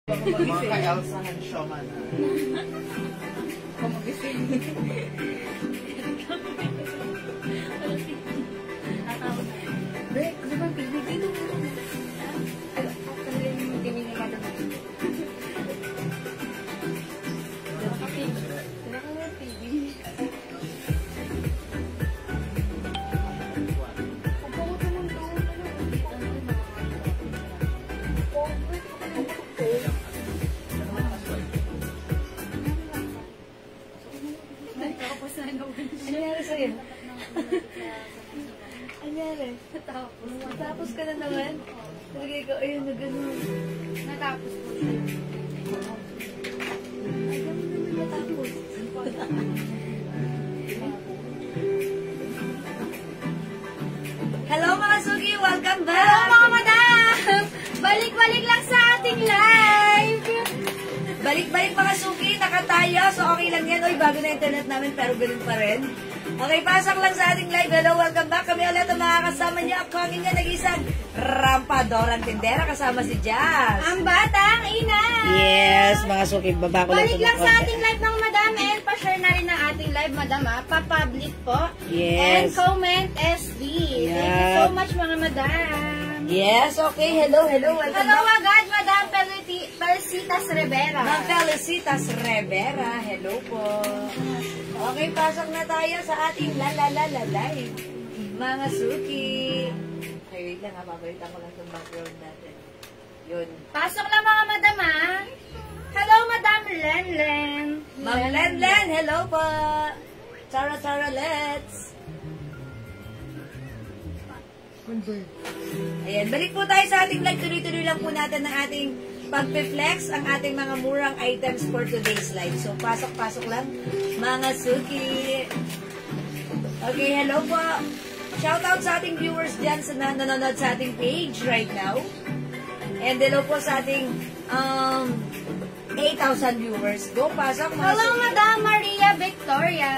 Mga ka-Elsa Hanshoman. Kumagising. Bek, di ba pinig dito? Ano, kasi yung tingin yung mata mo. Diba ka pinig? Diba ka pinig? Ano nangyari sa'yo? Ano nangyari? Natapos ka na naman? Talagay ko, ayun, nag-ano. Natapos ko siya. Ay, gano'n naman natapos. Hello mga Sugi! Welcome back! Hello mga madam! Balik-balik lang sa ating live! Balik-balik mga Sugi, nakatayo. So okay lang yan. Uy, bago na internet namin pero ganun pa rin. Okay, pasok lang sa ating live. Hello, welcome back. Kami ulit ang makakasama niyo. Ako ang inyong nag-isang rampadorang tindera kasama si Jazz. Ang batang ina! Yes, mga Sugi, baba ko Balik lang sa ating live ng madam and pa-share na rin ang ating live madam ha. Pa-public po. Yes. And comment SB. Yeah. Thank you so much mga madam. Yes, okay. Hello, hello. Welcome Hello back. agad madam Felicitas Rivera. Ma'am Felicitas Rivera. Hello po. Okay, pasok na tayo sa ating live. Mga Suki. Okay, wait lang ha. Babalitan ko lang itong background natin. Yun. Pasok lang mga madam ha. Hello madam Lenlen. Ma'am Lenlen, hello po. Tara, let's. Ayan, balik po tayo sa ating live. Tuloy-tuloy lang po natin ng ating pag-flex ang ating mga murang items for today's live. So, pasok-pasok lang, mga Suki. Okay, hello po. Shoutout sa ating viewers dyan sa nanonood sa ating page right now. And hello po sa ating 8,000 viewers. Go, pasok, mga Hello Suki. madam Maria Victoria.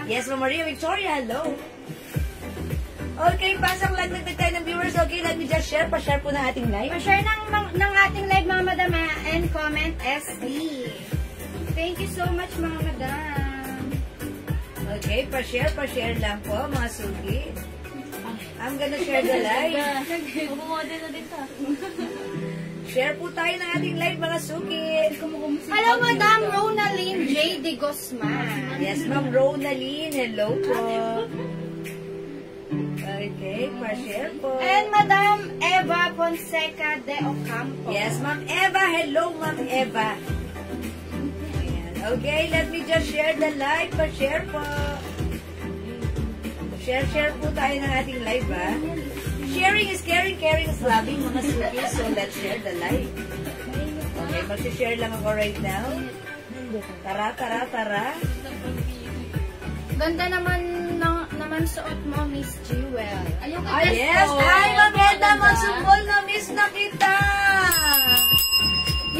Yes, Ma'am Maria Victoria, hello. Okay, pasok lang nagtag tayo ng viewers. Okay, let me just share. Pa-share po ng ating live. Pa-share ng ating live mga madam ha. And comment SB. Thank you so much mga madam. Okay, pa-share lang po, mga Sugi. I'm gonna share the live. Bumodel na din ta. Share po tayo ng ating live, mga Sugi. Hello, Madam Ronaline J. De Guzman. Yes, Ma'am Ronaline. Hello po. Okay, pa-share po. And Madam Eva Fonseca de Ocampo. Yes, Ma'am Eva. Hello, Ma'am Eva. Ayan. Okay, let me just share the live. Pa-share po. Share po tayo ng ating live, ha? Sharing is caring, caring is loving, mga Sugi. So, let's share the live. Okay, mag-share lang ako right now. Tara. Ganda naman suot mo, Miss Jewel. Ayun ka, Yes! Ay, maganda! Magsumbol na miss na kita!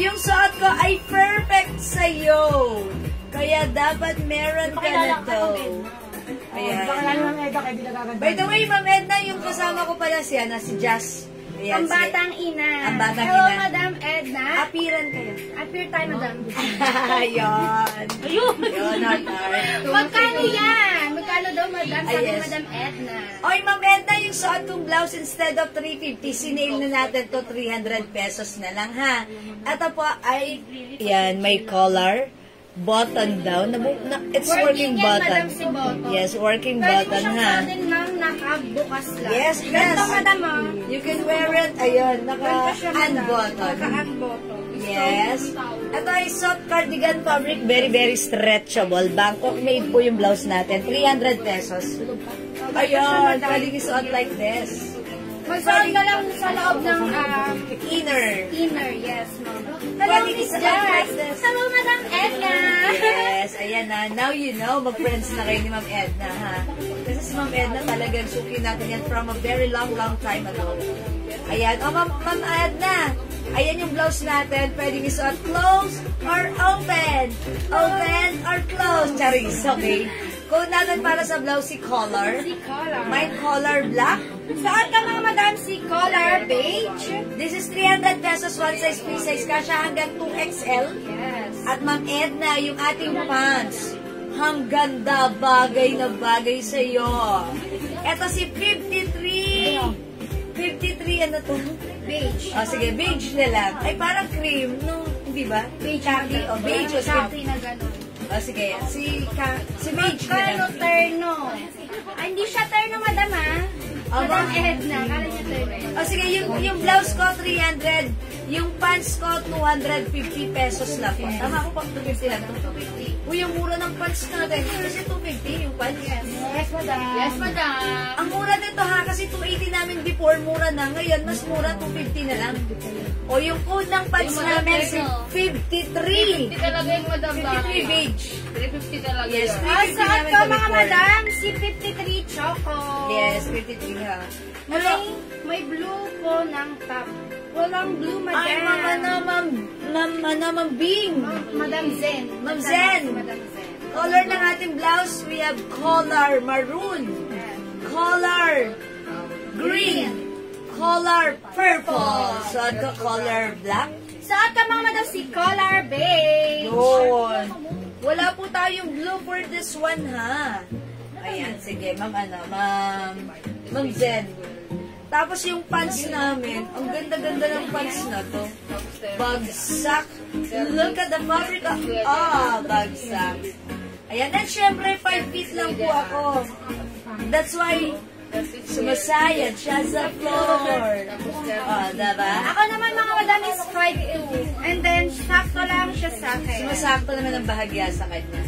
Yung suot ko ay perfect sa'yo. Kaya dapat meron ka na to. Ayan. By the way, Ma'am Edna, yung kasama ko pala siya na si Jazz. Ayan, Ang batang ina. Ang batang Hello, ina. Madam Edna. Apiran kayo. Appear tayo, Madam. Ayun. Ayun, Artar. Magkano yan? Magkano daw, Madam? Sabi yes. Madam Edna. Oy, Ma'am Edna, yung suot kong blouse instead of 350, sinail na natin to 300 pesos na lang, ha? Ito po ay, yan, may collar, button down. It's working yan, button. Madam, si button. Yes, working Pwede button, mo ha? siyang suotin lang nakabukas lang. Yes. Ganito, Madam, oh. You can wear it, ayun, Ganito siya, Madam. naka-unbutton. Naka-unbutton. Yes. Ito ay soft cardigan fabric, very, very stretchable. Bangkok made po yung blouse natin, 300 pesos. Ayun, pwedeng isuot like this. Magsuot ka lang sa loob ng Inner. inner, yes, ma'am. Hello, Pwede Miss isuot Jazz. like this. Hello, Madam Edna. Yes, ayan na. Now you know, mag-friends na kayo ni Ma'am Edna, ha? Kasi si Ma'am Edna talagang suki natin yan from a very long time ago. Ayan. O, Ma'am Edna, ayan yung blouse natin. Pwedeng isuot close or open. Open or close. Charis, okay. Code natin para sa blouse si collar. Si color. May collar black Saan ka mga madam si color beige? This is 300 pesos, one size, free size. Kasha hanggang 2XL. Yes. At Ma'am Edna, yung ating pants. Ang ganda, bagay na bagay sa'yo. Ito si 53. 53, ano to? Beige. O, sige, beige na lang. Ay, parang cream, no? Hindi ba? Beige. Khaki, o, beige o Khaki cream. na gano'n. O, sige, si beige na Magkano lang. terno? Ay, hindi siya terno, madam, ha? Madam Edna. Kala niya terno. O, sige, yung blouse ko, 300. Yung pants ko, 250 pesos lang po. Tama ko pang 250 lang. 250. Uy, yung mura ng pants natin. Kasi 250 yung pants. Yes, madam. Yes, madam. Ang mura nito ha, kasi 280 namin before, mura na. Ngayon, mas mura, 250 na lang. O yung code ng pants Yung madam namin, Pedro. 53. 350 talaga yung madam ba? 53 beige. 350 talaga Yes, yun. 350 Saan namin ka to mga before. madam? Si 53 Choco. Yes, 53 ha. May blue po ng top. Walang blue, madam. Ay, Ma'am Bing. Madam Zen. Ma'am Zen. Madam Zen. Color ng ating blouse, we have color maroon, color green, color purple. So, ito color black. Saan ka mga madam si color beige? Yun. Wala po tayong blue for this one, ha? Ayan, sige, Ma'am Zen. Tapos yung pants namin, ang ganda-ganda ng pants na to. Bagsak. Look at the fabric. Bagsak. Ayan, at syempre, 5 feet lang po ako. That's why, sumasayad siya sa floor. Diba? Ako naman mga madam is 5'2". And then, sakto lang siya sa akin. Sumasakto naman ang bahagya sa kanya.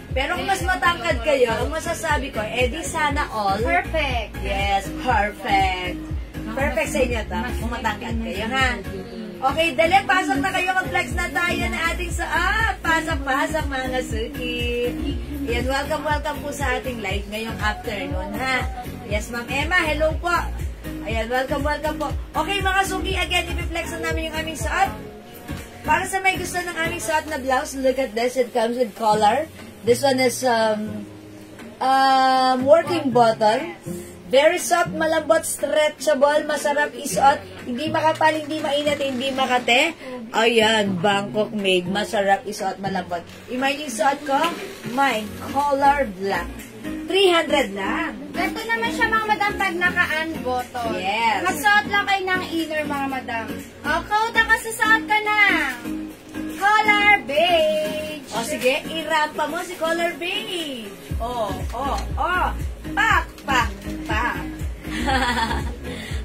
Pero kung mas matangkad kayo, ang masasabi ko, di sana all. Perfect. Yes, perfect. Perfect sa inyo to, kung matangkad kayo, ha? Okay, dali, pasok na kayo, mag-flex na tayo na ating pasok mga suki. Yan, welcome po sa ating live ngayong afternoon, ha? Yes, Ma'am Emma, hello po. Ayan, welcome po. Okay, mga suki, again, ipiflex na namin yung aming suot. Para sa may gusto ng aming suot na blouse, look at this, it comes with collar. This one is working bottom. Very soft, malambot, stretchable, masarap isuot. Hindi makapal, hindi mainit, hindi makate. Ayan, Bangkok made. Masarap isuot, malambot. Imagine suot ko, mine, color black. 300 lang. Ganito naman siya mga madam pag naka-unbutton. Yes. Magsuot lang kayo ng inner mga madam. O, Kauta, kasasuot ka na. Color beige. O sige, irampa mo si color beige. Pak.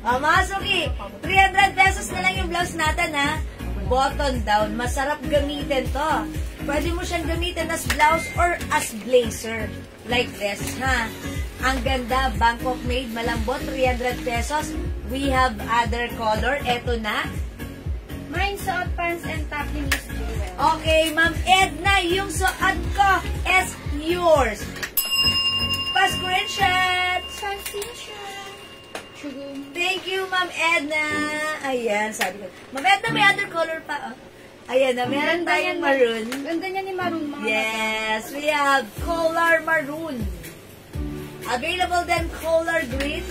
Mga suki, 300 pesos na lang yung blouse natin, ha? Button down. Masarap gamitin to. Pwede mo siyang gamitin as blouse or as blazer. Like this, ha? Ang ganda, Bangkok made, malambot, 300 pesos. We have other color. Eto na. Mine suot pants and top ni Miss Jewel. Okay, Ma'am Edna, yung suot ko is yours. Pa-screenshot. Thank you, Ma'am Edna. Ayan, sabi ko. Ma'am Edna, may other color pa, oh. Ayan na, meron tayong maroon. Ganda niya ni maroon mga Yes, we have color maroon. Available din color green.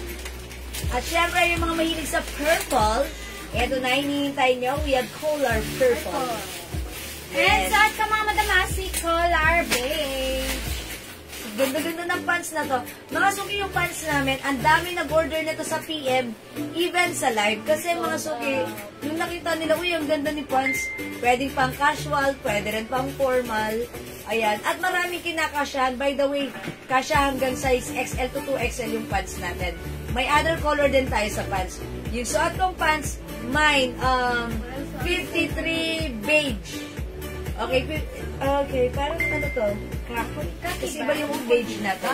At syempre, yung mga mahilig sa purple, eto na, hinihintay nyo, we have color purple. And suot ka mga madamasi, color beige. Ganda-ganda ng pants na to. Mga suki yung pants namin, ang dami nag-order nito sa PM, even sa live. Kasi mga suki, yung nakita nila, uy, ang ganda ni pants. Pwede pang casual, pwede rin pang formal. Ayan. At maraming kinakasyahan. By the way, kasya hanggang size XL to 2XL yung pants natin. May other color din tayo sa pants. Yung suot kong pants, mine, 53 beige. Okay, parang ano to? Kaki. Kasi iba yung beige na to.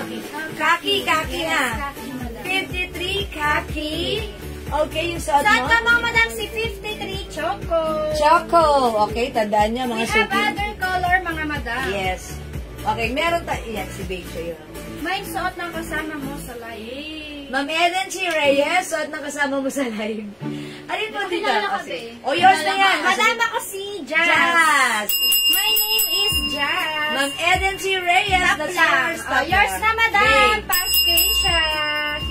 Kaki na. 53 kaki. Okay, yung suot Saan mo? ka mga madam si 53 Choco? Choco. Okay, tandaan niya We mga have suki. other color mga madam. Yes. Okay, meron tayo. Yan, si beige yun. Mine suot ng kasama mo sa live. Ma'am Eden Chi Reyes, suot na kasama mo sa live. Alin po dito? Kilala ka, Okay. be. O, yours na yan. Madam ako si Jazz. Jazz. My name is Jazz. Ma'am Eden Chi Reyes, Stop that's lang. yours. Oh, yours na madam. Babe. Pa-screenshot.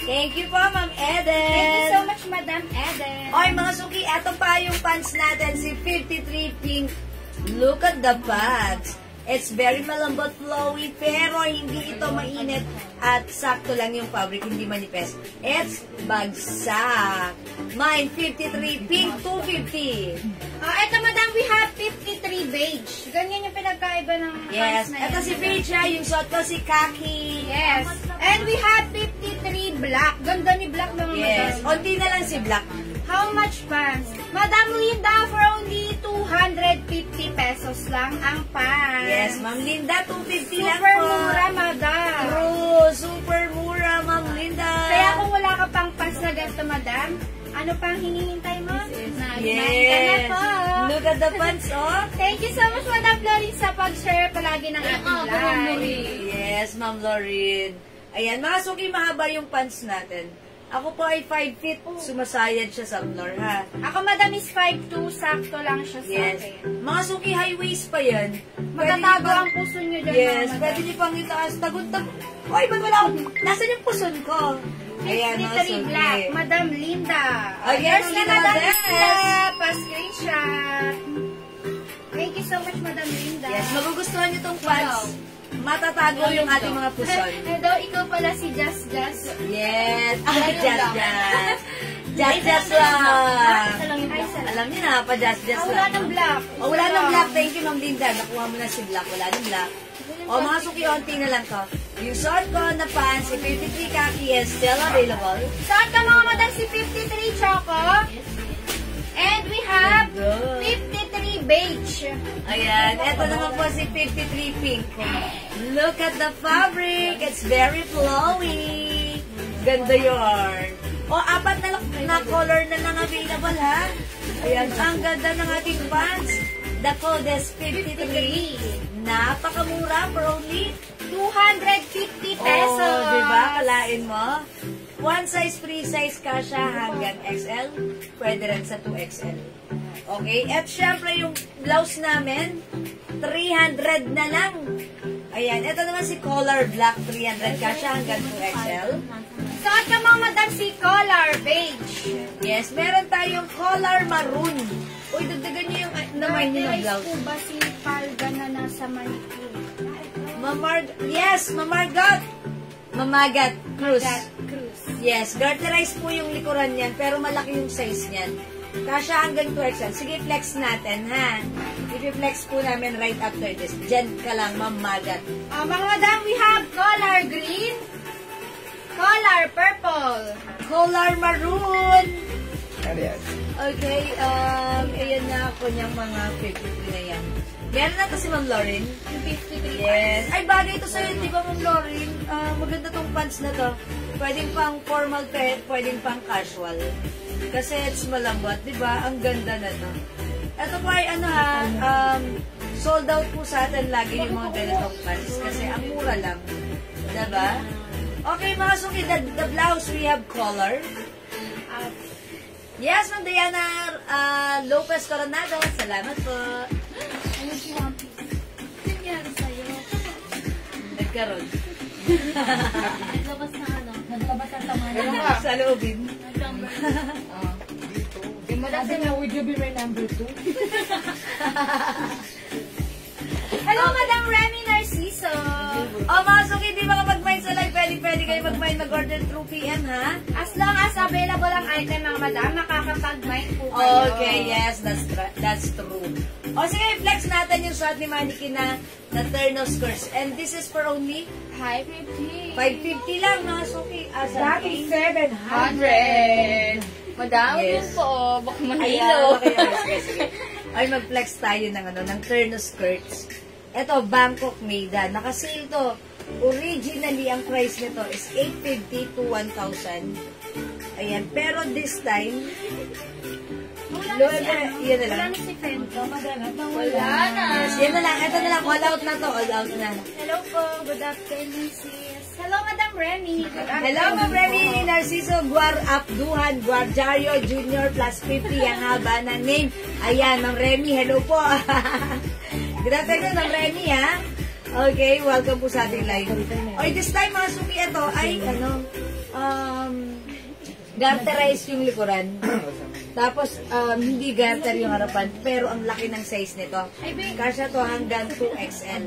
Thank you po, Ma'am Eden. Thank you so much, Madam Eden. Oy, mga suki, eto pa yung pants natin, si 53 Pink. Look at the pants. It's very malambot, flowy, pero hindi ito mainit at sakto lang yung fabric, hindi manipes. It's bagsak. Mine, 53 Pink, 250. Ito, Madam, we have 53 beige. Ganyan yung pinagkaiba ng Yes, pants na eto yan. si beige, yung suot ko si khaki. Yes. And we have 53 black. Ganda ni black mga Yes, Madam. onti na lang si black. How much pants? Madam Linda, for only 250 pesos lang ang pants. Yes, Ma'am Linda, 250 lang Super po. mura, Madam. True, super mura, Ma'am Linda. Kaya kung wala ka pang pants na ganito, Madam, ano pang hinihintay mo? Yes. Ka na po. Look at the pants, oh. Thank you so much, Madam Florin, sa pag-share palagi ng ating live. Yes, Ma'am Lauren. Ayan, mga suki, mahaba yung pants natin. Ako po ay 5 feet, sumasayad siya sa floor, ha? Ako, Madam, is 5'2", sakto lang siya sa Yes. akin. Mga suki, high waist pa yan. Magtatago ang puso nyo dyan, Yes, mga pwede Madam. niyo pang itaas. Tagun-tag. Oy, ba't wala akong... Nasaan yung puson ko? Ayan, mga 53 suki. black, Madam Linda. Oh, yes, na, Linda, Madam yes. Linda. Pa-screenshot. Thank you so much, Madam Linda. Yes, magugustuhan niyo tong pants. Matatago yung ating mga puson. Hello, ikaw pala si Just Just. Yes. Just. Just lang. Alam niyo na, pa-just lang. Wala ng black. Oh, wala ng black. Thank you, Ma'am Linda. Nakuha mo na si black. Wala ng black. O, mga suki-onti na lang to. Yung suot ko na pants, si 53 khaki is still available. Saan ka mga Madam si 53 Choco? And we have Good. 53 beige. Ayan. Ito naman po si 53 pink. Look at the fabric. It's very flowy. Ganda yarn. O, apat na color na lang available, ha? Ayan. Ang ganda ng ating pants. The code is 53. Napakamura for only 250 pesos. Oh, diba? Kalain mo. One size, free size ka siya hanggang XL. Pwede rin sa 2XL. Okay? At syempre yung blouse namin, 300 na lang. Ayan. Ito naman si color black, 300 ka siya hanggang 2XL. Saan ka mga Madam si color beige? Yes, meron tayong color maroon. Uy, dagdagan niyo yung naman niyo ng blouse. po ba si Palga na nasa Manicure? Yes, Mamargot. Mamagat Cruz. Cruz. Yes, garterize po yung likuran niyan, pero malaki yung size niyan. Kasya hanggang 2XL. Sige, flex natin, ha? I-flex po namin right after this. Diyan ka lang, mamagat. Mga Madam, we have color green, color purple, Color maroon. Okay, ayan na ako niyang mga 53 na yan. Meron na to si Ma'am Lauren. 53 Yes. Ay, bagay ito sa'yo, di ba, Ma'am Lauren? Maganda tong pants na to. Pwedeng pang formal, pwedeng pang casual. Kasi it's malambot, di ba? Ang ganda na to. Ito po ay sold out po sa atin lagi yung mga ganitong pants kasi ang mura lang. Diba? Okay, mga suki, the blouse, we have color. Yes, Ma'am Diana Lopez Coronado. Salamat po. Nangyari sa'yo. Nagkaroon. Naglabas na ano? Naglabas ang tamanan. Sa loobin. Yung malasa na, would you be my number 2? Hello, Madam Remy Narciso. Mga suki, di ba mag-mind sa live? Pwede kayo mag-mind mag-order through PM, ha? As long as available ang item, mga Madam, makakapag-mind po kayo. Okay, yes, that's true. O sige, flex natin yung suot ni Mannequin na Terno skirts. And this is for only 550. 550 lang, mga suki. Dating 700. Madam, Yes. yun po, baka Ayan, manilo. okay, sige. Ay, mag-flex tayo ng Terno skirts. Ito, Bangkok made. Naka-sale to. Originally, ang price nito is 850 to 1,000. Ayan, pero this time, yan na lang. Wala na si Fento. Wala na. Yes, yan na lang. Ito na lang. All out na to. All out na. Hello po, good afternoon, sis. Hello, Madam Remy. Good afternoon. Hello, Ma'am Remy. Narciso Guar Abduhan Guarjario Jr. plus 50 ang haba ng name. Ayan, Ma'am Remy. Hello po. Good afternoon, Ma'am Remy, ha? Okay, welcome po sa ating live. Okay, this time, mga suki, ito ay, garterize yung likuran. Tapos, hindi garter yung harapan, pero ang laki ng size nito. Kasya to hanggang 2XL.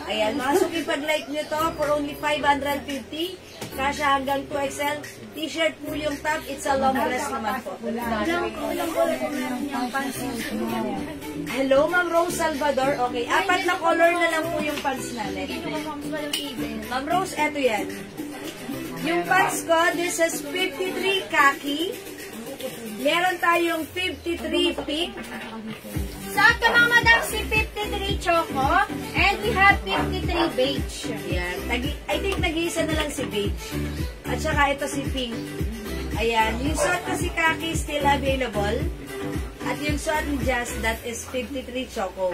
Ayan, mga suki, pag-like nyo to for only 550. Kasya hanggang 2XL. T-shirt po yung top, it's a long dress naman po. Hello, Ma'am Rose Salvador. Okay, 4 na color na lang po yung pants natin. Ma'am Rose, eto yan. Yung pants ko, this is 53 khaki. Meron tayong 53 pink. Suot ka mga madam si 53 choco. And we have 53 beige. Ayan. I think nag-iisa na lang si beige. At saka ito si pink. Ayan. Yung suot ko si khaki still available. At yung suot ni Jazz, that is 53 choco.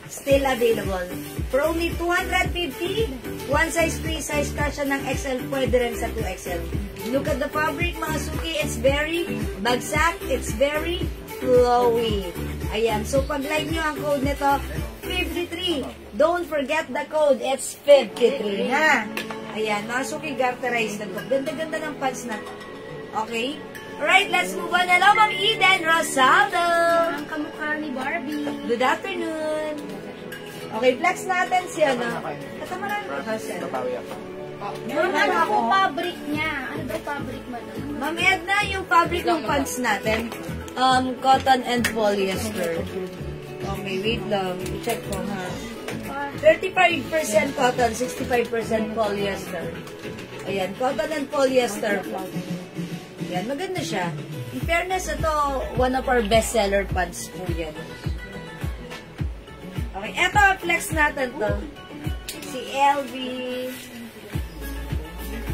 Still available. For only 250, one size free size kasya ng XL, pwede rin sa 2XL. Look at the fabric, mga suki. It's very bagsak. It's very flowy. Ayan. So, pag-like nyo ang code nito, 53. Don't forget the code. It's 53, ha? Ayan. Mga suki, garterized na to. Ganda-ganda ng pants na to. Okay? Alright, let's move on. Hello, Ma'am Eden Rosaldo. Ang kamukha ni Barbie. Good afternoon. Okay, flex natin si ano. Ito mo na. Ma'am, ano po fabric niya? Ano ba fabric mo doon? Ma'am Edna, yung fabric ng pants natin, cotton and polyester. Okay, wait lang. Check ko, ha. 35% cotton, 65% polyester. Ayan, cotton and polyester. Ayan, maganda siya. In fairness, ito, one of our bestseller pants po yan. Okay, eto, flex natin to. Si LV.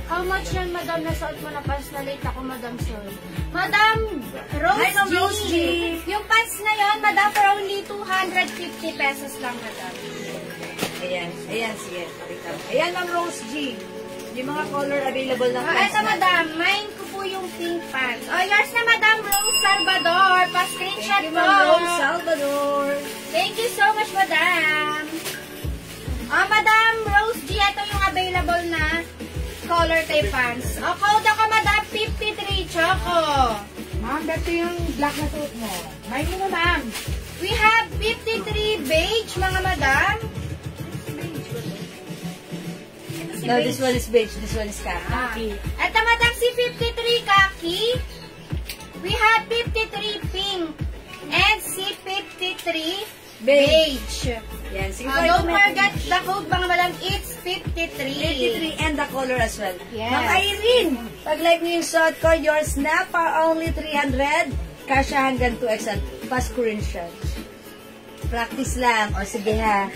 How much yan, madam? Nasuot mo na pants na late ako, madam, sorry. Madam Rose Hi, Ma'am G. Rose G. Yung pants na yon, madam, for only 250 pesos lang, madam. Ayan, ayan, sige. Ayan, Ma'am Rose G. Yung mga color available na pants Ito, madam, mine ko po yung pink pants. Oh, yours na, madam Rose Salvador. Pa-screenshot Thank you, po. Ma'am Rose Salvador. Thank you so much, madam. Oh, madam Rose G, ito yung available na color type pants. O, code ako, madam, 53 choco. Ma'am, dito yung black na suit mo. May mo, ma'am. We have 53 beige, mga madam. No, this one is beige. This one is khaki. Ito, madam, si 53 khaki. We have 53 pink. And si 53 beige. Yan, sige. Don't forget the code, mga madam, it's 53. 53 and the color as well. Yes. Ma'am Irene, pag-like niyo yung suot ko, yours na for only 300. Kasya hanggang 2XL. Pa-screenshot. Practice lang. O sige ha.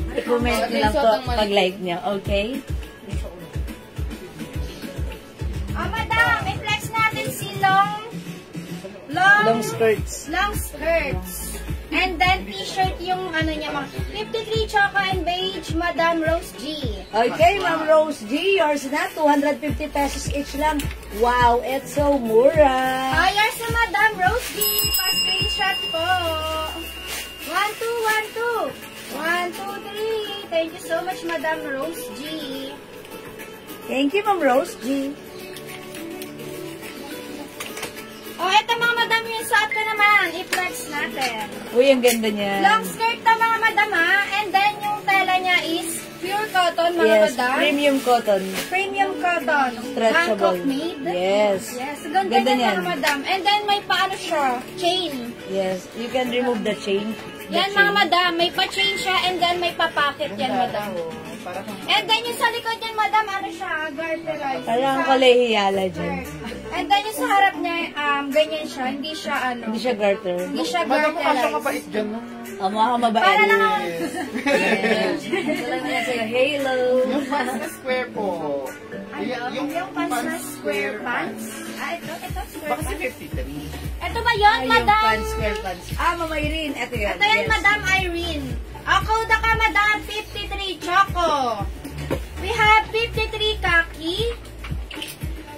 I-comment nyo lang po pag-like niyo. Okay? Oh, madam, i-flex natin si Long skirts. long skirts. And then, t-shirt yung ano niya, mga 53 choco and beige, Madam Rose G. Okay, Ma'am Rose G, yours na. 250 pesos each lang. Wow, it's so mura. Yours na, Madam Rose G. Pa-screenshot po. 1, 2, 1, 2. 1, 2, 3. Thank you so much, Madam Rose G. Thank you, Ma'am Rose G. Oh, eto mga madam, yung suot ko naman. I-flex natin. Uy, ang ganda niya. Long skirt na mga madam ha. And then yung tela niya is pure cotton mga Yes, madam. premium cotton. Premium cotton. Stretchable. Hancock made. Yes. Yes, ganda, Ganda niyan niyan. mga madam. And then may paano siya? Chain. Yes, you can remove the chain. Yan mga madam, may pa-chain siya and then may pa-pocket yan madam. And then yung sa likod yan madam, ano siya? Garterized. Parang kolehiyala dyan. And then yung sa harap niya, ganyan siya. Hindi siya ano. Hindi siya garter. Hindi siya Madam, kasya ka garterized. pa is dyan nung... Mukha mabait. Para lang ako. Yes. Salamat na sa'yo. Halo. Yung pants na square po. Yung pants na square pants? Ito square Baka si pants. 53. Ito ba yun, Yung madam? pants, square pants. Mama Irene. Ito yan. Ito yan, Yes. Madam Irene. Ako na ka, Madam 53 Choco. We have 53 khaki,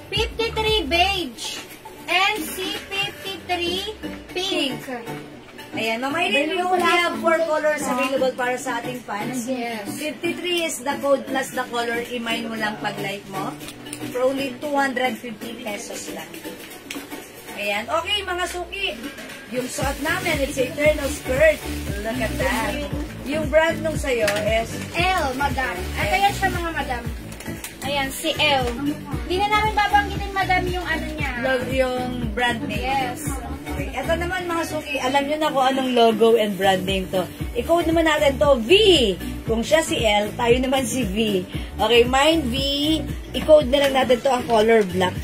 53 beige, and si 53 pink. Ayan, Mama Irene, we only have 4 colors available para sa ating pants. Yes. 53 is the code plus the color. I-mine mo lang pag-like mo. for only 250 pesos lang. Ayan. Okay, mga suki. Yung suot namin, it's Eternal Skirt. Look at that. Yung brand nung sa'yo is L, madam. Ito yan siya, mga madam. Ayan, si L. Hindi na namin babanggitin, madam, yung ano niya. yung brand name. Yes. Okay. Ito naman, mga suki, alam nyo na kung anong logo and brand name to. I-code naman natin to V. Kung siya si L, tayo naman si V. Okay, mine V. I-code na lang natin to ang color black.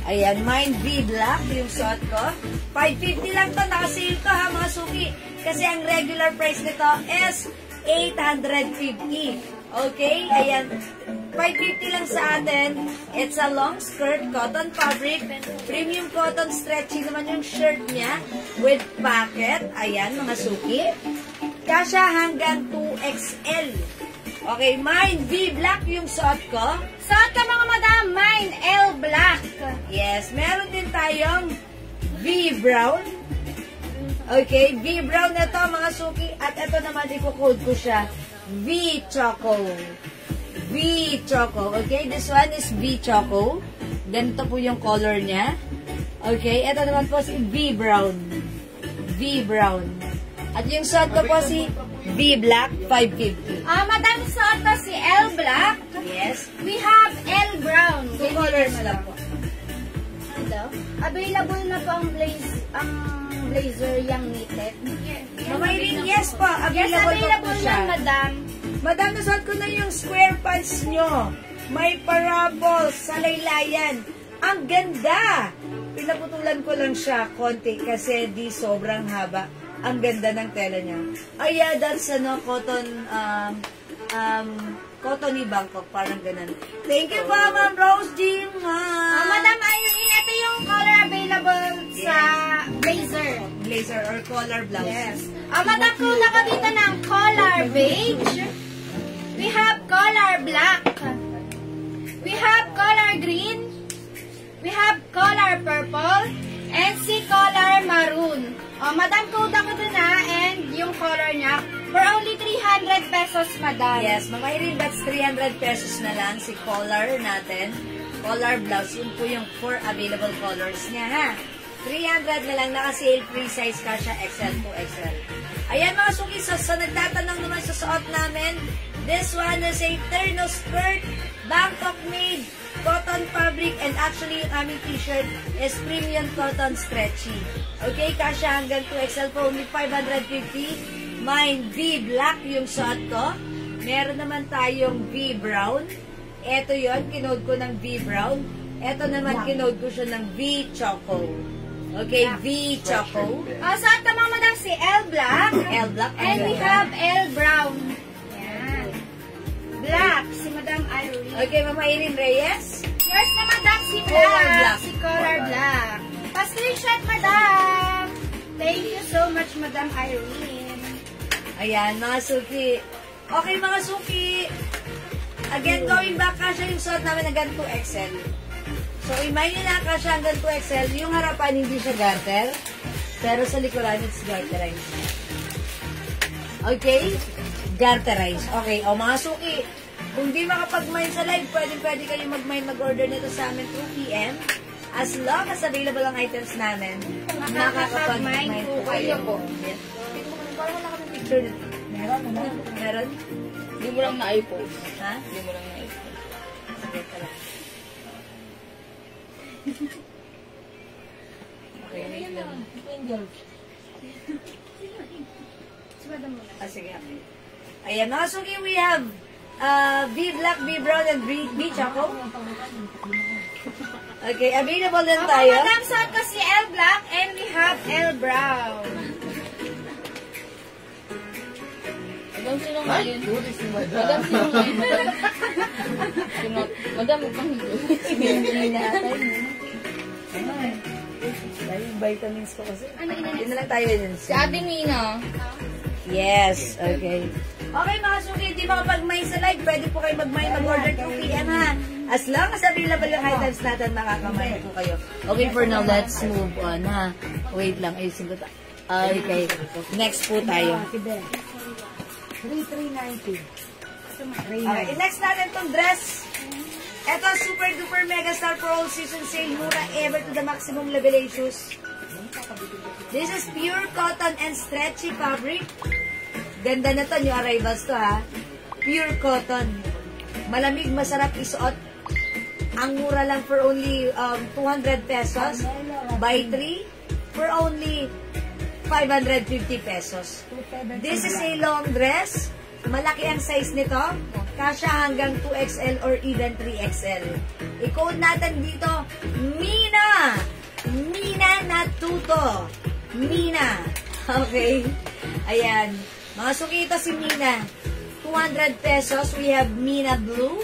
Ayan, mine V black, yung suot ko. 550 lang to, nakasale to ha, mga suki. Kasi ang regular price nito is 850. Okay, ayan. 550 lang sa atin. It's a long skirt, cotton fabric. Premium cotton stretchy naman yung shirt niya with pocket. Ayan, mga suki. Kasya hanggang 2XL. Okay, mine V black yung suot ko. Suot ka, mga madam. Mine, L black. Yes, meron din tayong V brown. Okay, V brown na to, mga suki. At ito naman, i-code ko siya. V choco. V choco. Okay, this one is V choco. Ganito po yung color niya. Okay, ito naman po si V brown. V brown. At yung suot ko po si V black, 550. Madam, suot ko si L black. Yes. We have L brown. Two colors lang po. Hello? Available na po ang blazer yung knitted. Mamaylin, yes po. Yes, Available po available siya. na, madam. Madam, nasuot ko na yung square pants nyo. May parables sa laylayan. Ang ganda! Pinaputulan ko lang siya konti kasi di sobrang haba. Ang ganda ng tela niya. Ay, that's cotton, cottony Bangkok. Parang ganun. Thank you po, Ma'am Rose Jim. Madam Irene, ito yung color available sa blazer. Blazer or collar blouse. Yes. Madam, kung nakabita ng color beige, we have color black, we have color green, we have color purple, and si color maroon. Madam, code ako dun and yung color niya, for only 300 pesos, madam. Yes, Mama Irene, that's 300 pesos na lang si collar natin. Collar blouse, yun po yung 4 available colors niya, ha? 300 na lang, naka-sale, free size ka siya, XL to XL. Ayan, mga suki, sa nagtatanong naman sa suot namin, this one is a terno skirt, Bangkok made, cotton fabric, and actually yung aming t-shirt is premium cotton stretchy. Okay, kasya hanggang 2XL for only 550. Mine, V black yung suot ko. Meron naman tayong V brown. Ito yon, kinode ko ng V brown. Ito naman, kinode ko siya ng V choco. Okay, V choco. Suot ka, mga madam, si L black. L black. And we have L brown. Yan. Black, si Madam Irene. Okay, Mama Irene Reyes. Yours na, madam, si Color black. black. Si color black. Pa-screenshot, madam. Thank you so much, Madam Irene. Ayan, mga suki. Okay, mga suki. Again, going back, kasya yung suot namin hanggang 2XL. So, imagine nyo na kasya hanggang 2XL. Yung harapan, hindi siya garter. Pero sa likuran, it's garterized. Okay? Garterized. Okay, o mga suki. Kung di makapag-mine sa live, pwede kayo mag-mine, mag-order nito sa amin 2 p.m. As long as available ang items namin, makakapag-mine po kayo po. Yes. Parang wala kami picture dito. Meron? Meron? Hindi mo lang na-iPost. Ha? Hindi mo lang na-iPost. Sige, tala. Okay, wait lang. Si Madam muna. Sige. Ayan, mga suki, we have V black, V brown, and V choco. Okay, available din tayo. Madam, suot ko si L black and we have L brown. Madam, sino ngayon? Madam, sino ngayon? Madam, mukhang Hindi natin. Dahil vitamins ko kasi. Yun na lang tayo yun. si Ate Mina. Yes, okay. Okay, mga suki, di makapag-mine sa live, pwede po kayo mag-mine, mag-order 2 p.m. ha. As long as available yung items natin, makakamine po kayo. Okay, for now, let's move on, ha. Wait lang, ayusin ko. Okay, next po tayo. 3,390. Okay, next natin tong dress. Ito, super duper mega star for all season sale. Mura ever to the maximum Levelacious. This is pure cotton and stretchy fabric. Ganda na to, new arrivals to ha. Pure cotton. Malamig, masarap isuot. Ang mura lang for only 200 pesos. Buy 3 for only 550 pesos. This is a long dress. Malaki ang size nito. Kasya hanggang 2XL or even 3XL. I-code natin dito, Mina! Mina Natuto. Mina. Okay? Ayan. Mga sukita si Mina. 200 pesos. We have Mina Blue.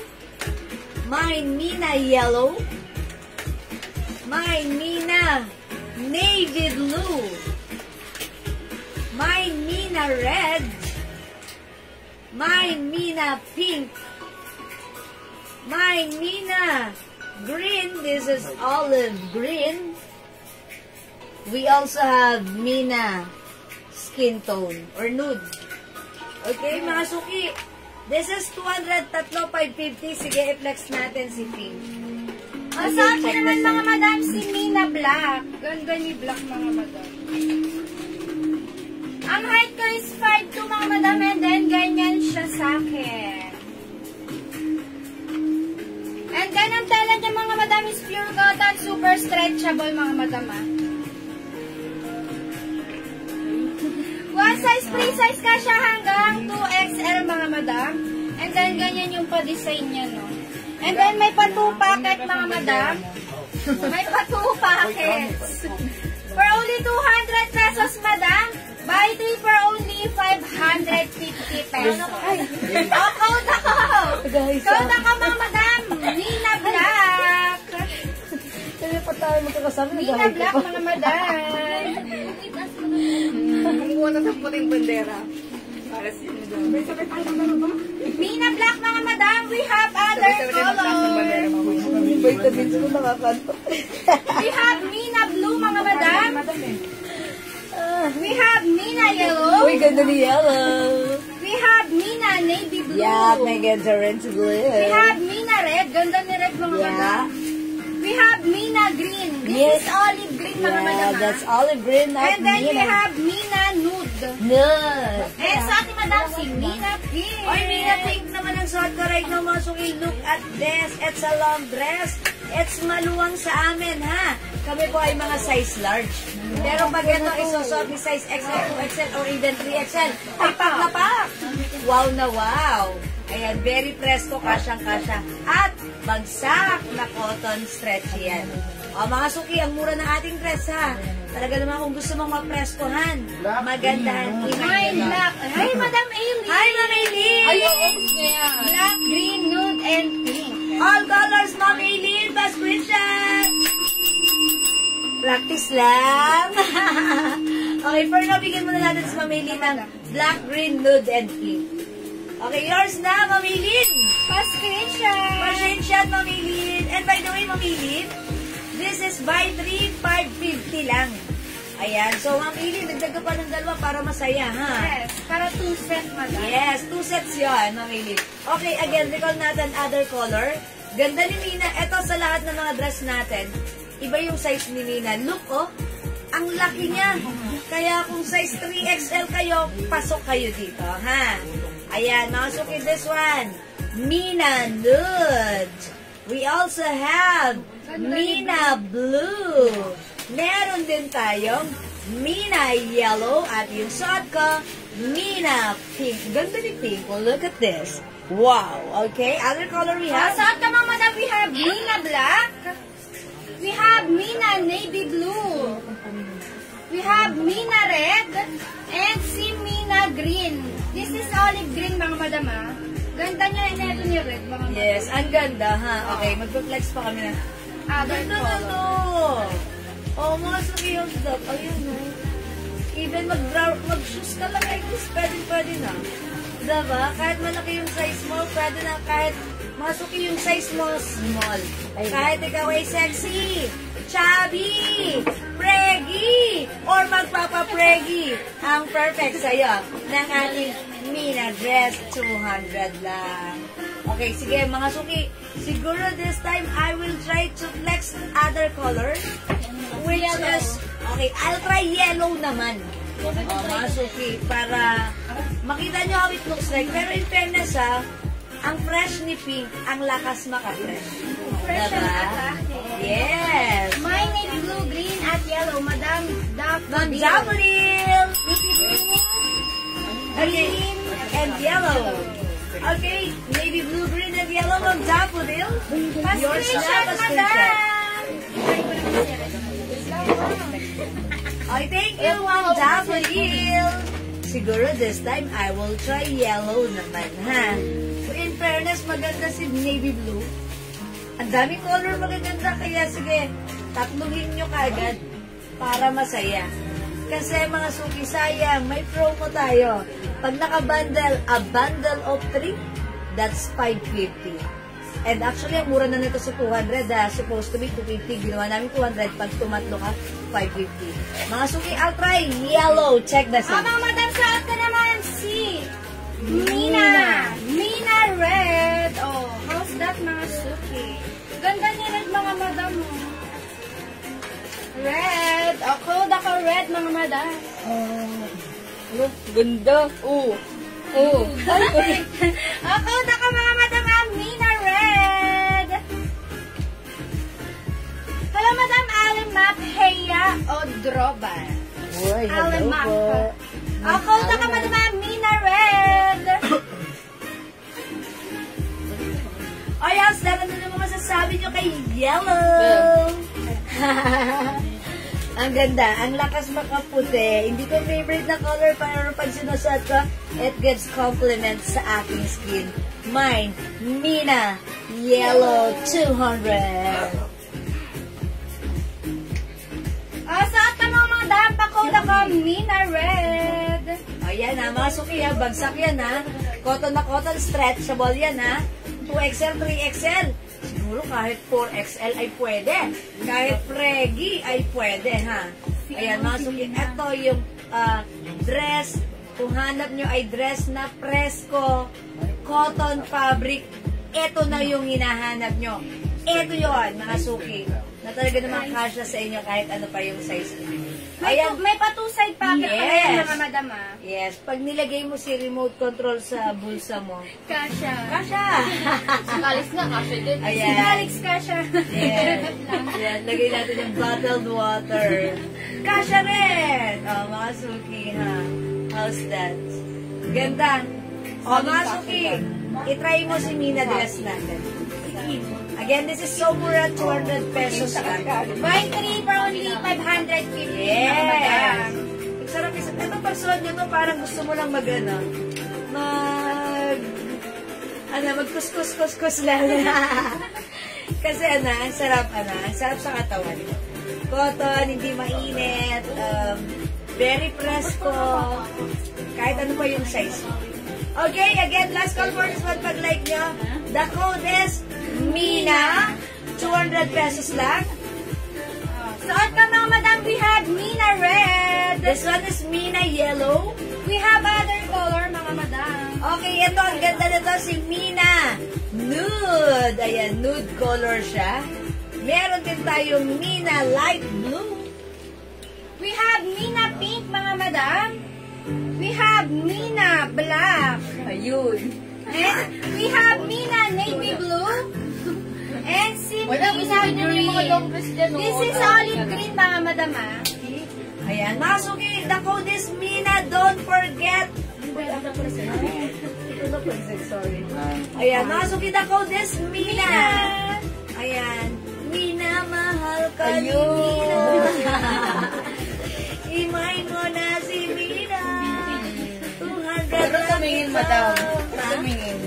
My Mina Yellow. My Mina Navy Blue. My Mina Red. My Mina Pink. My Mina Green. This is olive green. We also have Mina Skin Tone or Nude. Okay, mga suki. This is 200, 550. Sige, i-flex natin si Pink. Sa akin naman mga madam, si Mina Black. Ganda ni Black mga madam. Ang height ko is 5'2" mga madam, and then ganyan siya sa akin. And then ang tela niya mga madam is pure cotton, super stretchable mga madam ah. One size, free size ka siya hanggang 2XL mga madam. And then ganyan yung pa-design niya no. And then may pa-2 packet mga madam. May pa-2 packets. For only 200 pesos madam. Buy 3 for only 550 pesos. Oh, code ako! Code ako mga madam! Mina Black! Kaya pa tayo magkakasama. Mina Black mga madam! Kumuha na sa puting bandera. Para siya. Mina Black mga madam! We have other colors! Yung vitamins ko nakakanto. We have Mina Blue mga madam! We have Mina Yellow! Uy, ganda ni yellow. We have Mina Navy Blue! Yeah, maganda rin si blue. We have Mina Red! Ganda ni Red mga madam! We have Mina Green. This is olive green mga madam. Yeah, that's olive green. And then we have Mina Nude. Nude. And sa ating madam, si Mina Pink. Oy, Mina Pink naman ang suot ko right now, mga suki. Look at this. It's a long dress. It's maluwang sa amin, ha? Kami po ay mga size large. Pero pag ito isusot ni size XL, 2XL, or even 3XL, ay paklapak. Wow na wow. Ayan, very presko, kasyang-kasya. At bagsak na cotton stretchy yan. O, mga suki, ang mura ng ating dress, ha? Talaga naman kung gusto mong mapreskohan, magandahan. Hi, Black. Hi, Madam Aileen. Hi, Ma'am Aileen. Ay, oo, gusto niya yan. Black, green, nude, and pink. All colors, Ma'am Aileen. Pa-screenshot. Practice lang. Okay, for now, bigyan muna natin si Ma'am Aileen ng black, green, nude, and pink. Okay, yours na, Ma'am Aileen. Pa-screenshot. Pa-screenshot, Ma'am Aileen. And by the way, Ma'am Aileen, this is buy 3, 550 lang. Ayan. So, Ma'am Aileen, nagdaga pa ng dalawa para masaya, ha? Yes, para 2 cents, madam. Yes, 2 sets yun, Ma'am Aileen. Okay, again, recall natin other color. Ganda ni Nina. Ito sa lahat ng mga dress natin, iba yung size ni Nina. Look, oh. Ang laki niya. Kaya kung size 3XL kayo, pasok kayo dito, ha? Ayan, mga suki, this one. Mina Nude. We also have Mina Blue. Meron din tayong Mina Yellow. At yung suot ko, Mina Pink. Ganda ni Pink. Well, look at this. Wow. Okay, other color we have. Sa atin mga madam, we have Mina Black. We have Mina Navy Blue. We have Mina Red. And si Mina Green. This is olive green mga madam ah. Ganda niya na ito ni Red mga madam. Yes, ang ganda ha. Okay, magpa-flex pa kami na. Other Ganda na color. to. Oh, mga suki yung stuff. Ayun, no. Even mag-shoes ka lang like this, pwede na. Diba? Kahit malaki yung size mo, pwede na. Kahit masuki yung size mo, small. Kahit ikaw ay sexy, chubby, preggy, or magpapa-preggy. Ang perfect sa'yo ng ating Mina dress, 200 lang. Okay, sige, mga suki. Siguro this time, I will try to flex other color. Which is, okay, I'll try yellow naman. Mga suki, para makita nyo how it looks like. Pero in fairness, ang fresh ni Pink, ang lakas maka-fresh. Fresh Diba? and atake. Yes! My navy blue, green, at yellow. Madam Daffodil. Daffodil! Navy blue, Okay, and yellow. Okay, navy blue, green, and yellow of daffodil. Your pa-screenshot, snap, madam. Okay, thank you, Ma'am Daffodil. Siguro this time, I will try yellow naman, ha? So, in fairness, maganda si navy blue. Ang daming color magaganda, kaya sige, tatluhin nyo kaagad para masaya. Kasi mga suki, sayang, may promo tayo. Pag naka-bundle, a bundle of 3, that's 550. And actually, ang mura na nito sa 200, supposed to be 250. Ginawa namin 200, pag tumatlo ka, 550. Mga suki, I'll try yellow. Check this out. Mga madam, saat ka naman si Mina. Mina Red. Oh, how's that, mga suki? Ganda ni Red, mga madam. Red. Ako red, mga madam. Ganda. Oh. Ako mga madam, Mina Red. Hello, madam Alan Map, Heya Odroban. Uy, Alan hello Map. po. Ako madam, Mina Red. O yes, dapat na naman masasabi nyo kay yellow. Ang ganda, ang lakas makaputi. Hindi ko favorite na color, pero pag sinusot ko, it gives compliment sa aking skin. Mine, Mina, yellow 200. Saat ka mga dam, pakoda ko, Mina Red. O yan ha, mga suki ha, bagsak yan ha. Cotton na cotton, stretchable yan ha. 2XL, 3XL. Siguro kahit 4XL ay pwede. Kahit fregi ay pwede, ha? Ayan, mga suki. Ito yung dress. Kung hanap nyo ay dress na presko, cotton fabric, ito na yung hinahanap nyo. Ito yon mga suki. Na talaga naman kasya sa inyo kahit ano pa yung size nyo. Ayan. May pa-two-side pocket pa Yes. mga madam, Yes, pag nilagay mo si remote control sa bulsa mo, Kasha. kasya! Si Alex nga, kasi din. Si Ayan. Alex Kasha. Yes. Yan, lagay natin yung bottled water. Kasha rin! O, mga suki, ha? How's that? Ganda. O, mga suki, itry mo si Mina dress natin. Again, this is so mura, 200 pesos lang. Buy 3 for only 550. Yes! mga madam. Ang sarap isa. Ito, pag suot nyo to, parang gusto mo lang magkuskus lang. Kasi ang sarap sa katawan. Cotton, hindi mainit, very presko, kahit ano pa yung size. Okay, again, last call for this one, pag-like nyo. The code is Mina, 200 pesos lang. Suot ka mga madam, we have Mina Red. This one is Mina Yellow. We have other color mga madam. Okay, ito, ang ganda nito, si Mina Nude. Ayan, nude color siya. Meron din tayong Mina Light Blue. We have Mina Pink mga madam. We have Mina Black. Ayun. And we have Mina Navy Blue. And si Wala, Mina gusto nyo yung mga long dress dyan. This is olive green mga madam, Ayan, mga suki, the code is Mina, don't forget. Sorry. Ayan, mga suki, the code is Mina. Ayan, Mina, mahal ka ni Mina. Imahin mo na si Mina. 200 Pero tumingin, madam. Ha? Tumingin.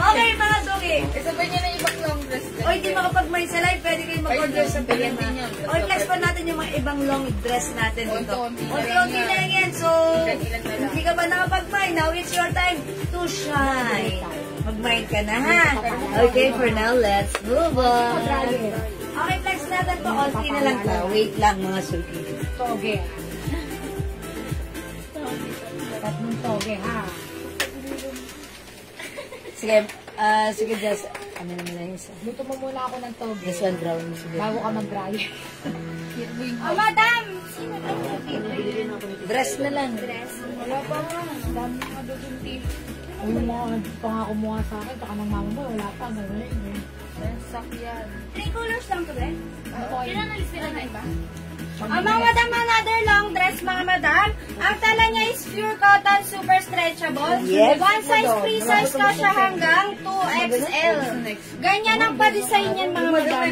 Okay, mga suki. Isabay niya na ibang long dress dyan. O hindi makapag-mind sa live, pwede kayo mag-order sa PM. Hindi niya. O flex pa natin yung mga ibang long dress natin dito. Unti-unti Unti-unti lang yan. So, hindi ka ba nakapag-mind? Now it's your time to shine. Mag-mind ka na, ha? Okay, for now, let's move on. Okay, flex natin po. Unti na lang to. Wait lang, mga suki. Toge. Tatlong toge, ha? Sige, sige, just, ano naman na isa. Luto mo muna ako ng toge. This one brown. Sige. Bago ka mag-dry. Oh, madam! Sino na Dress na lang. Wala pa nga. Ang dami mga dudunti. Uy, mga pa nga kumuha sa akin. Baka ng mama mo, wala pa. Gano'n. Sakyan. 3 colors lang to, eh? Okay. Sila na iba? Mga madam, another long dress, mga madam. Ang tala niya is pure cotton, super stretchable. Yes. One size, free size ka siya hanggang 2XL. Ganyan ang pa-design yan, mga madam.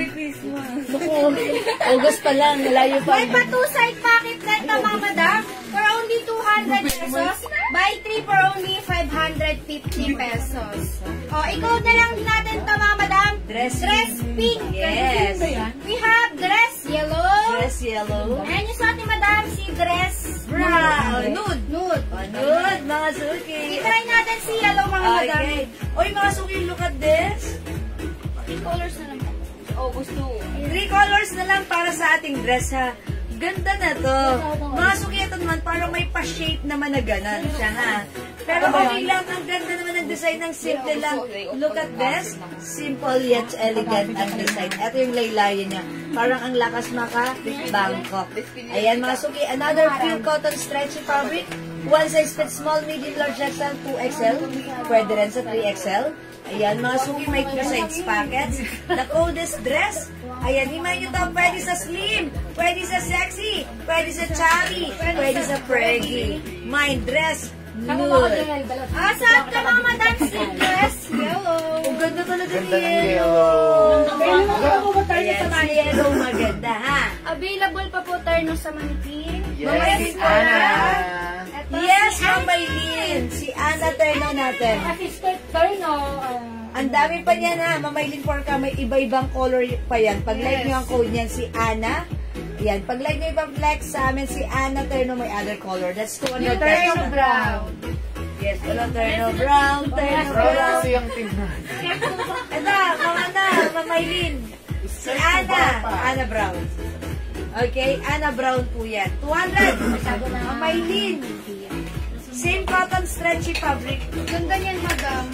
August pa lang, malayo pa. May pa 2-side pocket net na, mga madam. For only 200 pesos. Buy 3 for only 550 pesos. O, i-code na lang natin ito, mga madam. Dress pink. Yes. We have dress yellow. Dress yellow. And yung suot ni madam, si dress Brown. Nude. Nude. Good, mga suki. I-try natin si yellow, mga madam. Okay. Uy, mga suki, look at this. 3 colors na lang. August 2. 3 colors na lang para sa ating dress, ha. Ganda na to. Mga suki, ito naman, parang may pa-shape naman na gano'n siya, ha. Pero okay lang, ang ganda naman ng design ng simple lang. Look at this. Simple yet elegant ang design. Ito yung laylayan niya. Parang ang lakas maka-Bangkok. Ayan, mga suki, another pure cotton stretchy fabric. One size fits small, medium, large, XL, 2XL. Pwede rin sa 3XL. Ayan, mga suki, may 2 sides pockets. The coldest dress. Ayan, himayin nyo to. Pwede sa slim, pwede sa sexy, pwede sa chubby, pwede sa preggy. My dress, nude. Suot ka, mga madam, si dress yellow. Ang ganda talaga ni yellow. Ayan, si yellow maganda, ha? Available pa po terno sa manipin. Yes, Ana. Yes, Mamaylin. Si Ana Terno natin. Assistant Terno. Ang dami pa niyan, ha. Mamaylin Porca, may iba-ibang color pa yan. Pag like nyo ang code niyan, si Ana. Ayan, pag like nyo ibang flex sa amin, si Ana Terno may other color. That's 200 pesos. Brown. Yes, wala Terno Brown, Terno Brown. Ito, mga na, Mamaylin. Si Ana. Ana Brown. Okay, Ana Brown po yan. 200. Mamaylin. Same cotton stretchy fabric. Ganda niyan, madam.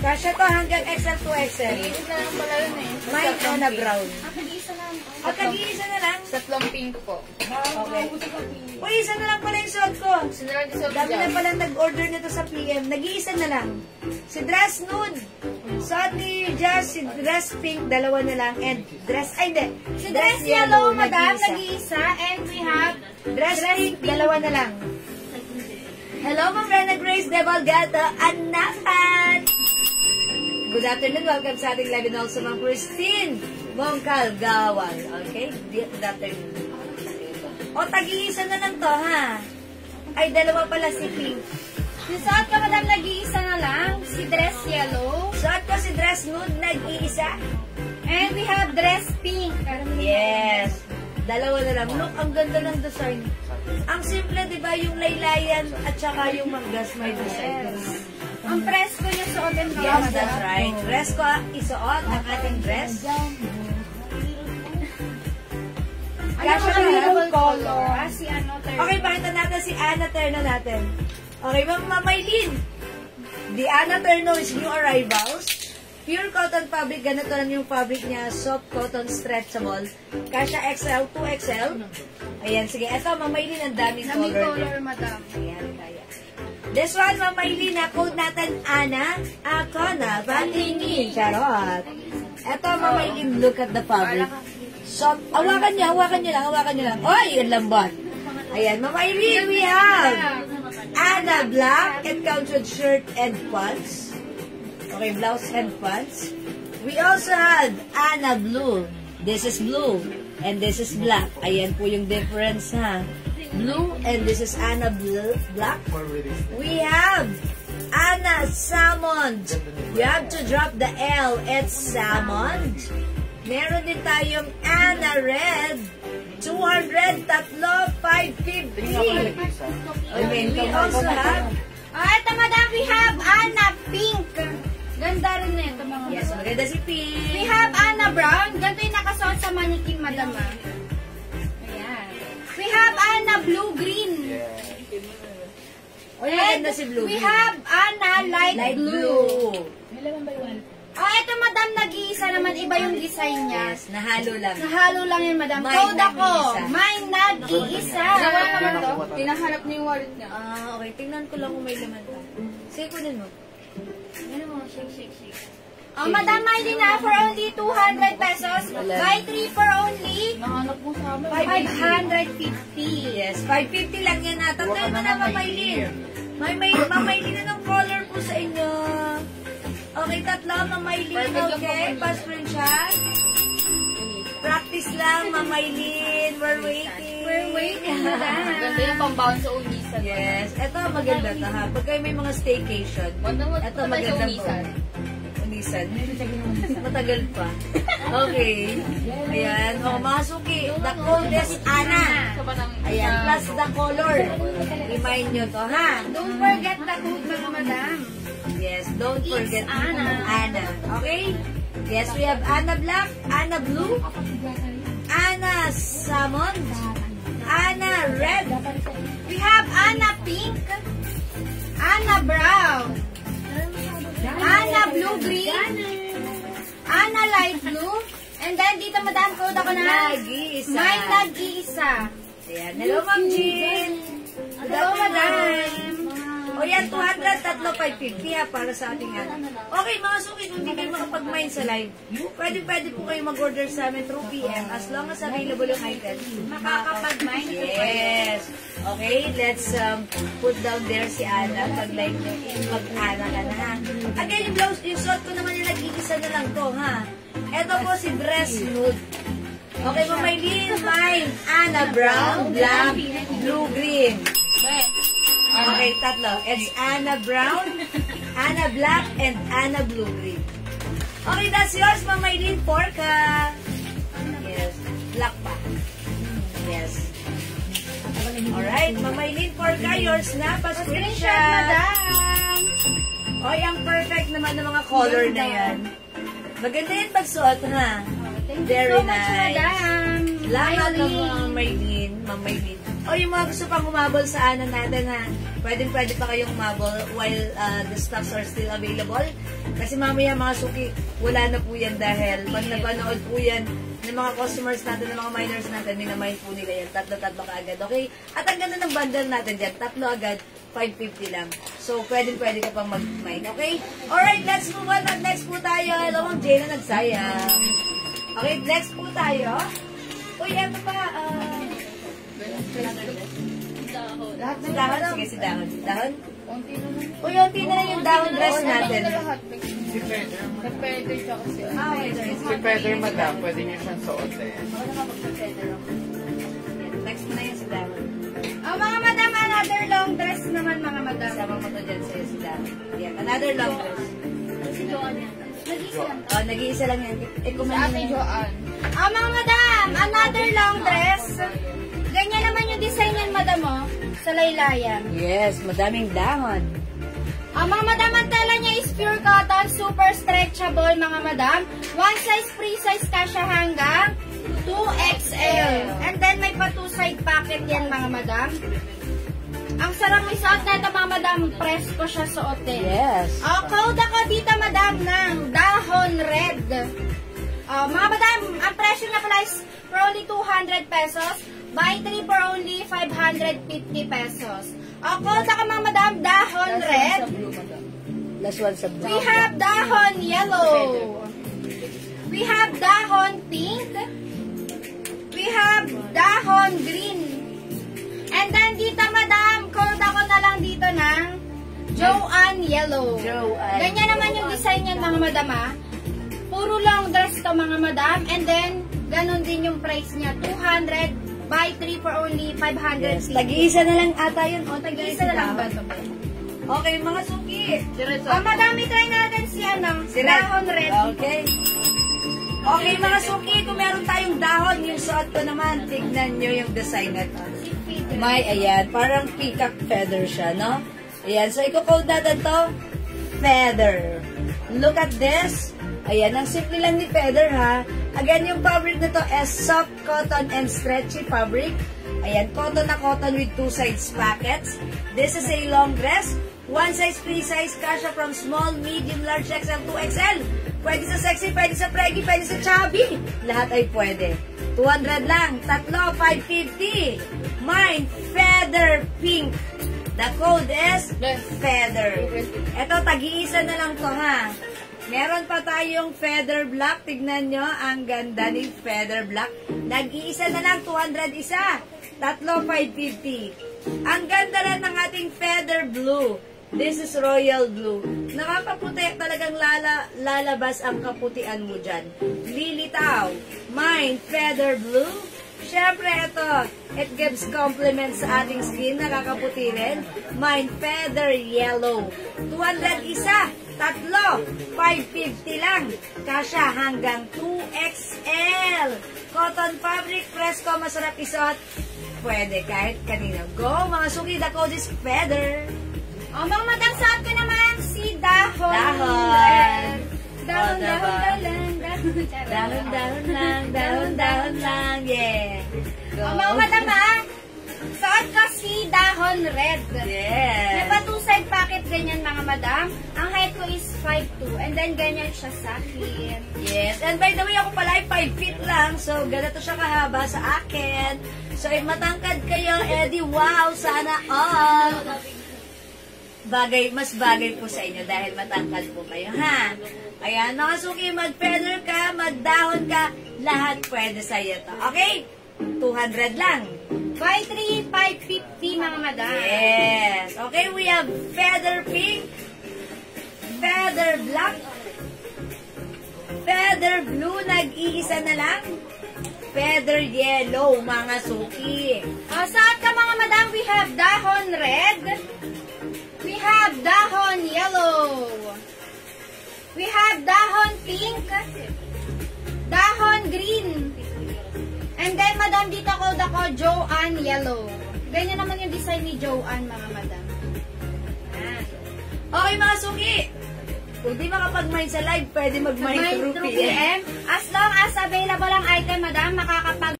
Kasya to hanggang XL to XL. Ito lang pala yun eh. May Ana Brown. Isa lang. O, tag-iisa na lang. Tatlong pink po. Okay. Uy, isa na lang pala yung suot ko. Sinarang sa Dami na pala nag-order nito sa PM. Nag-iisa na lang. Si dress nude. Suot ni Jazz, si dress pink, dalawa na lang. And dress, ay hindi. Si dress yellow, madam, nag-iisa. nag-iisa. And we have Dress pink, dalawa na lang. Hello, Ma'am Rena Grace De Valgata, Anakan! Good afternoon, welcome sa ating live and also Ma'am Christine Bongkal Gawal. Okay? Good afternoon. O, tag-iisa na lang to, ha? Ay, dalawa pala si pink. si suot ka, madam, nag-iisa na lang. Si dress yellow. Suot ko si dress nude, nag-iisa. And we have dress pink. Yes. Dalawa na lang. Look, ang ganda ng design. Ang simple, di ba, yung laylayan at saka yung manggas may design. Ang presko niya suotin ka, Yes, madam. that's right. Dress ko, isuot ang ating dress. Ano Kasya ang na available lang. color? Si ano, terno. Okay, pakita natin si Ana Terno natin. Okay, Mamaylin. The Ana Terno is new arrivals. Pure cotton fabric, ganito lang yung fabric niya. Soft cotton stretchable. Kasya XL, 2XL. Ayan, sige. Ito, Mamaylin, ang daming Daming color. color, madam. Ayan, kaya. This one, Mamaylin, na code natin, Ana, ako na, patingin. Charot. Ito, Mamaylin, look at the fabric. Soft. Hawakan niyo lang. Oy, ang lambat. Ayan, Mamaylin, we have Ana Black, it comes with shirt and pants. Okay, blouse and pants. We also had Ana Blue. This is blue. And this is black. Ayan po yung difference, ha. Blue and this is Ana Black. We have Ana Salmon. You have to drop the L. It's salmon. Meron din tayong Ana Red. 200, tatlo, 550. Okay, we also have... Ito, madam, we have Ana Pink. Ganda rin na ito, mga Yes, madam. maganda si We Pink. have Ana Brown. Ganito yung nakasuot sa mannequin, madam. Ayan. We have Ana Blue-Green. O, maganda si Blue. We have Ana Light, Light Blue. blue. May laman ba yung Oh, eto madam, nag-iisa naman. Iba yung design niya. Yes, nahalo lang. Nahalo lang yan, madam. May Code ako. nag-iisa. May nag-iisa. Nakuha naman to. Hinahanap niya yung wallet niya. Okay. Tingnan ko lang kung may laman pa. Sige, kunin mo. Ano mo? Shake. Oh, madam, may din na for only 200 pesos. Buy 3 for only Nahanap mo sa amin. 550. Yes, 550 lang yan na. Tatay mo na, Mamaylin. Mamaylin na ng color po sa inyo. Okay, tatlo, Mamaylin. Okay, pass screenshot. Practice lang, Mamaylin. We're waiting. We're waiting, madam. Ganda yung pambaon sa unisan. Yes, eto maganda to ha. Pag kayo may mga staycation, eto maganda po. Unisan. Matagal pa. Okay. Ayan. O, mga suki. The coldest Ana. Ayan. Plus the color. Remind nyo to, ha? Don't forget the code, mga madam. Yes. Don't forget Ana. Ana. Okay? Yes, we have Ana Black, Ana Blue, Ana Salmon, Ana Red. We have Ana Pink, Ana Brown, Ana Blue-Green, Ana Light Blue, and then dito madam code ako na Nag-iisa. may nag-iisa. Ayan. Hello, Ma'am Jean. Hello, madam. O yan, 200, tatlo, 550 ha, para sa ating ano. Okay, mga suki, kung hindi kayo makapag-mine sa live, pwede po kayo mag-order sa amin through PM as long as available yung item. Makakapag-mine. Yes. Okay, let's put down there si Ana. Pag-live nyo, mag-Ana ka na ha. Again, yung blouse, yung suot ko naman yung nag-iisa na lang to ha. Ito po si Dress Nude. Okay, Mamaylin, mine, Ana Brown, Black, Blue, Green. Okay, tatlo. It's Ana Brown, Ana Black, and Ana Blue Green. Okay, that's yours, Mamaylin. Porka. Yes. Black pa. Yes. Alright, Mamaylin. Porka, yours na. Pa-screenshot. Madam. O, yung perfect naman ng mga color na yan. Maganda yung pagsuot, ha? Very So much, nice. madam. Lahat ng Mamaylin. Mamaylin. O yung mga gusto pang humabol sa Ana natin ha, pwede pa kayong humabol while the stocks are still available. Kasi mamaya mga suki, wala na po yan dahil pag napanood po yan ng mga customers natin, ng mga miners natin, minamine po nila yan. Tatlo ka agad, okay? At ang ganda ng bundle natin dyan, tatlo agad, 550 lang. So, pwede ka pang mag-mine, okay? Alright, let's move on. Next po tayo. Hello, Ma'am Jane na nagsayang. Okay, next po tayo. Uy, eto pa, lahat ng dahon? Sige, si dahon. Dahon? Uy, unti na lang yung dahon dress natin. Si Pedro. Si Pedro siya kasi. Okay. Si Pedro, madam, pwede niyo siyang suotin. Next na yun si dahon. Oh, mga madam, another long dress naman, mga madam. Sama mo to dyan sa'yo si dahon. Yan, another long dress. Si Joanne yan. Nag-iisa lang. Oh, nag-iisa lang yan. Sa Ate Joanne. Oh, mga madam, another long dress. Ganyan naman yung design yan, madam, oh. Sa laylayan. Yes, madaming dahon. Ang mga madam, ang tela niya is pure cotton, super stretchable, mga madam. One size, free size kasya hanggang 2XL. And then, may pa 2-side pocket yan, mga madam. Ang sarap isuot na ito, mga madam. Presko siya suotin. Yes. Code ako dito, madam, ng dahon red. Mga madam, ang presyo niya pala is for only 200 pesos. Buy 3 for only 550 pesos. Code ako, mga madam, dahon red. Last one sa blue. We have dahon yellow. We have dahon pink. We have dahon green. And then dito, madam, code ako na lang dito ng Joanne yellow. Joanne. Ganyan naman yung design yan, mga madam, ha. Puro long dress to, mga madam. And then, ganun din yung price niya. 200. Buy 3 for only 500. Yes, tag-iisa na lang ata yun. O, Tag-iisa na lang ba ito? Okay, mga suki. Madami try natin si dahon red. Okay. Okay, mga suki, kung meron tayong dahon, yung suot ko naman, tignan nyo yung design na ito. May, ayan, parang peacock feather siya, no? Ayan, so i-code natin to, feather. Look at this. Ayan, ang simple lang ni feather, ha? Again, yung fabric na to is soft cotton and stretchy fabric. Ayan, cotton na cotton with 2 sides pockets. This is a long dress. 1 size, 3 size, kasha from small, medium, large, XL to XL. Pwede sa sexy, pwede sa preggy, pwede sa chubby. Lahat ay pwede. 200 lang. Tatlo, 550. Mine, feather pink. The code is feather. Ito, tag-iisa na lang to ha. Meron pa tayong feather black. Tignan nyo, ang ganda ni feather black. Nag-iisa na lang, 200 isa. Tatlo, 550. Ang ganda rin ng ating feather blue. This is royal blue. Nakakaputi, talagang lalabas ang kaputian mo dyan. Lilitaw. Mine, feather blue. Siyempre, ito, it gives compliments sa ating skin. Nakakaputi rin. Mine, feather yellow. 200 isa. Tatlo, 550 lang. Kasha hanggang 2XL. Cotton fabric, presko, masarap isuot. Pwede kahit kanina. Go, mga suki, the code is feather. O, mga madam, suot ko naman si Dahon. Dahon. Dahon, dahon, Dahon lang, yeah. O, mga madam, suot ko si Dahon Red. Yeah. Diba 2-side pocket ganyan, mga madam? Ang height ko is 5'2", and then ganyan siya sa akin. Yes. And by the way, ako pala ay 5 feet lang. So, ganito siya kahaba sa akin. So, if matangkad kayo, Eddie, wow, sana all. Mas bagay po sa inyo dahil matangkad po kayo, ha? Ayan, mga suki, mag-feather ka, magdahon ka, lahat pwede sa iyo to. Okay? 200 lang. Buy 3, 550, mga madam. Yes. Okay, we have feather pink, feather black, feather blue, nag-iisa na lang, feather yellow, mga suki. Saan ka, mga madam? We have Dahon Red. We have Dahon Yellow. We have Dahon Pink. Dahon Green. And then, madam, dito code ako Joanne Yellow. Ganyan naman yung design ni Joanne, mga madam. Okay, mga suki. Kung di makapag-mine sa live, pwede mag-mine through PM. As